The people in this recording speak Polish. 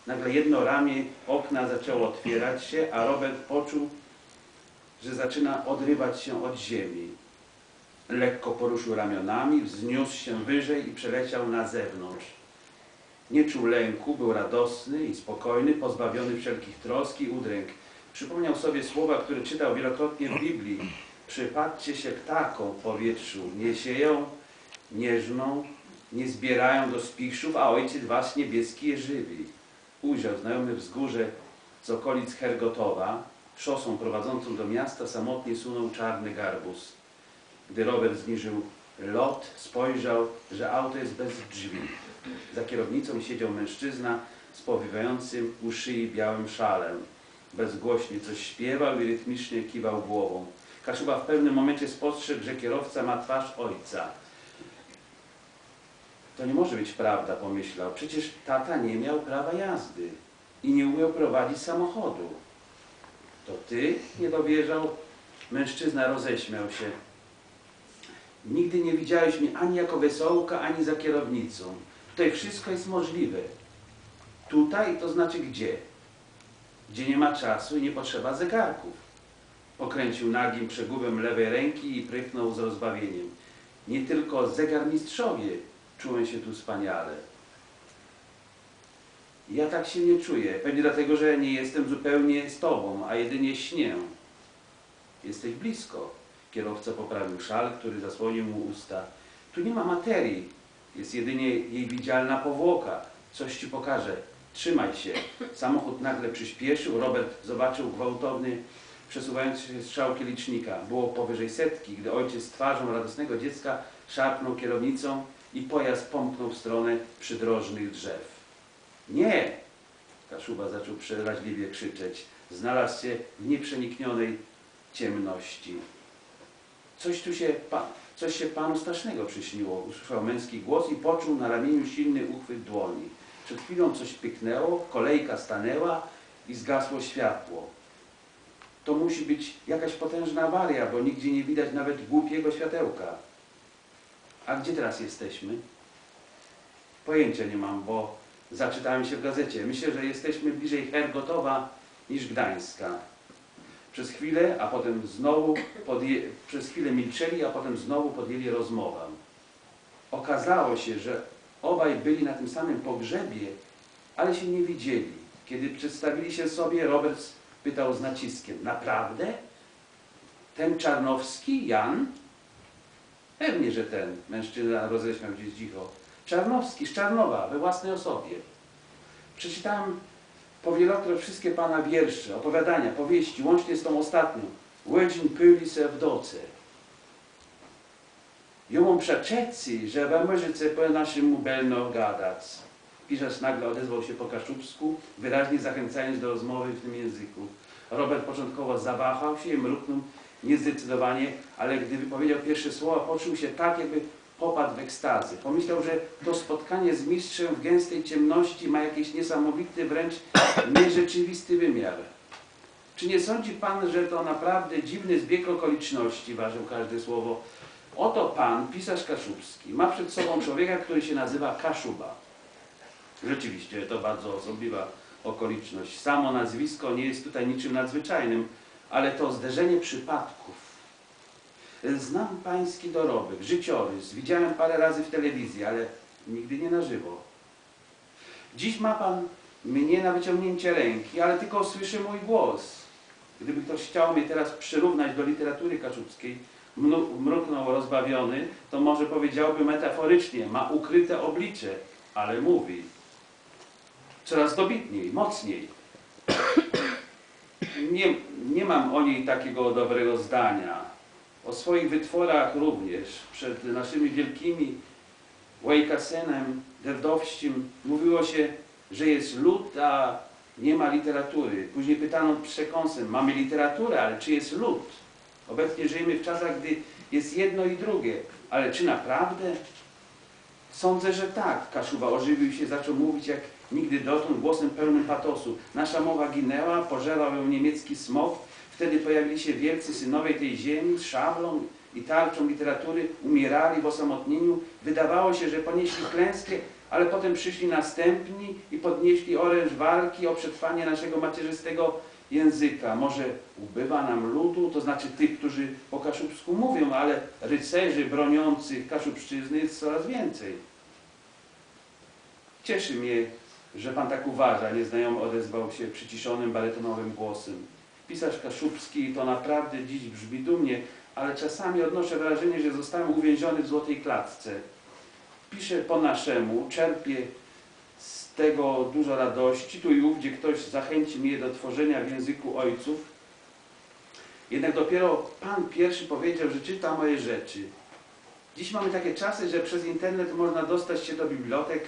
Nagle jedno ramię okna zaczęło otwierać się, a Robert poczuł, że zaczyna odrywać się od ziemi. Lekko poruszył ramionami, wzniósł się wyżej i przeleciał na zewnątrz. Nie czuł lęku, był radosny i spokojny, pozbawiony wszelkich trosk i udręk. Przypomniał sobie słowa, które czytał wielokrotnie w Biblii. Przypatrzcie się ptakom w powietrzu, nie sieją, nie żną, nie zbierają do spichrzów, a Ojciec was niebieski je żywi. Ujrzał znajome wzgórze z okolic Hergotowa, szosą prowadzącą do miasta samotnie sunął czarny garbus. Gdy Robert zniżył lot, spojrzał, że auto jest bez drzwi. Za kierownicą siedział mężczyzna z powiewającym u szyi białym szalem. Bezgłośnie coś śpiewał i rytmicznie kiwał głową. Kaszuba w pewnym momencie spostrzegł, że kierowca ma twarz ojca. To nie może być prawda, pomyślał. Przecież tata nie miał prawa jazdy i nie umiał prowadzić samochodu. To ty nie dowierzał? Mężczyzna roześmiał się. Nigdy nie widziałeś mnie ani jako wesołka, ani za kierownicą. Tutaj wszystko jest możliwe. Tutaj to znaczy gdzie? Gdzie nie ma czasu i nie potrzeba zegarków. Pokręcił nagim przegubem lewej ręki i prychnął z rozbawieniem. Nie tylko zegarmistrzowie czułem się tu wspaniale. Ja tak się nie czuję. Pewnie dlatego, że nie jestem zupełnie z tobą, a jedynie śnię. Jesteś blisko. Kierowca poprawił szal, który zasłonił mu usta. Tu nie ma materii. Jest jedynie jej widzialna powłoka. Coś ci pokażę. Trzymaj się. Samochód nagle przyspieszył. Robert zobaczył gwałtowny, przesuwający się strzałki licznika. Było powyżej 100, gdy ojciec z twarzą radosnego dziecka szarpnął kierownicą i pojazd pomknął w stronę przydrożnych drzew. Nie! Kaszuba zaczął przeraźliwie krzyczeć. Znalazł się w nieprzeniknionej ciemności. Coś się panu strasznego przyśniło. Usłyszał męski głos i poczuł na ramieniu silny uchwyt dłoni. Przed chwilą coś pyknęło, kolejka stanęła i zgasło światło. To musi być jakaś potężna awaria, bo nigdzie nie widać nawet głupiego światełka. A gdzie teraz jesteśmy? Pojęcia nie mam, bo zaczytałem się w gazecie. Myślę, że jesteśmy bliżej Hergotowa niż Gdańska. Przez chwilę milczeli, a potem znowu podjęli rozmowę. Okazało się, że obaj byli na tym samym pogrzebie, ale się nie widzieli. Kiedy przedstawili się sobie, Robert pytał z naciskiem. Naprawdę? Ten Czarnowski, Jan? Pewnie, że ten. Mężczyzna roześmiał gdzieś cicho. Czarnowski, z Czarnowa, we własnej osobie. Przeczytałem powielokroć wszystkie pana wiersze, opowiadania, powieści, łącznie z tą ostatnią. Łedzin pyli se w doce. Jomą przeczeci, że we możecie po naszemu belno gadać. Pisarz nagle odezwał się po kaszubsku, wyraźnie zachęcając do rozmowy w tym języku. Robert początkowo zawahał się i mruknął niezdecydowanie, ale gdy wypowiedział pierwsze słowa, poczuł się tak, jakby popadł w ekstazy. Pomyślał, że to spotkanie z mistrzem w gęstej ciemności ma jakiś niesamowity, wręcz nierzeczywisty wymiar. Czy nie sądzi pan, że to naprawdę dziwny zbieg okoliczności, ważył każde słowo? Oto pan, pisarz kaszubski, ma przed sobą człowieka, który się nazywa Kaszuba. Rzeczywiście, to bardzo osobliwa okoliczność. Samo nazwisko nie jest tutaj niczym nadzwyczajnym, ale to zderzenie przypadków. Znam pański dorobek, życiorys, widziałem parę razy w telewizji, ale nigdy nie na żywo. Dziś ma pan mnie na wyciągnięcie ręki, ale tylko słyszy mój głos. Gdyby ktoś chciał mnie teraz przyrównać do literatury kaszubskiej, mruknął rozbawiony, to może powiedziałby metaforycznie, ma ukryte oblicze, ale mówi. Coraz dobitniej, mocniej. Nie mam o niej takiego dobrego zdania. O swoich wytworach również. Przed naszymi wielkimi Łejkasenem, Dewdowścim mówiło się, że jest lud, a nie ma literatury. Później pytano przekąsem, mamy literaturę, ale czy jest lud? Obecnie żyjemy w czasach, gdy jest jedno i drugie. Ale czy naprawdę? Sądzę, że tak. Kaszuba ożywił się, zaczął mówić jak nigdy dotąd, głosem pełnym patosu. Nasza mowa ginęła, pożerał ją niemiecki smog. Wtedy pojawili się wielcy synowie tej ziemi z szablą i tarczą literatury, umierali w osamotnieniu. Wydawało się, że ponieśli klęskę, ale potem przyszli następni i podnieśli oręż walki o przetrwanie naszego macierzystego języka. Może ubywa nam ludu, to znaczy tych, którzy po kaszubsku mówią, ale rycerzy broniących Kaszubszczyzny jest coraz więcej. Cieszy mnie, że pan tak uważa, nieznajomy odezwał się przyciszonym, barytonowym głosem. Pisarz kaszubski to naprawdę dziś brzmi dumnie, ale czasami odnoszę wrażenie, że zostałem uwięziony w złotej klatce. Piszę po naszemu, czerpię z tego dużo radości, tu i ówdzie ktoś zachęci mnie do tworzenia w języku ojców. Jednak dopiero pan pierwszy powiedział, że czyta moje rzeczy. Dziś mamy takie czasy, że przez internet można dostać się do bibliotek,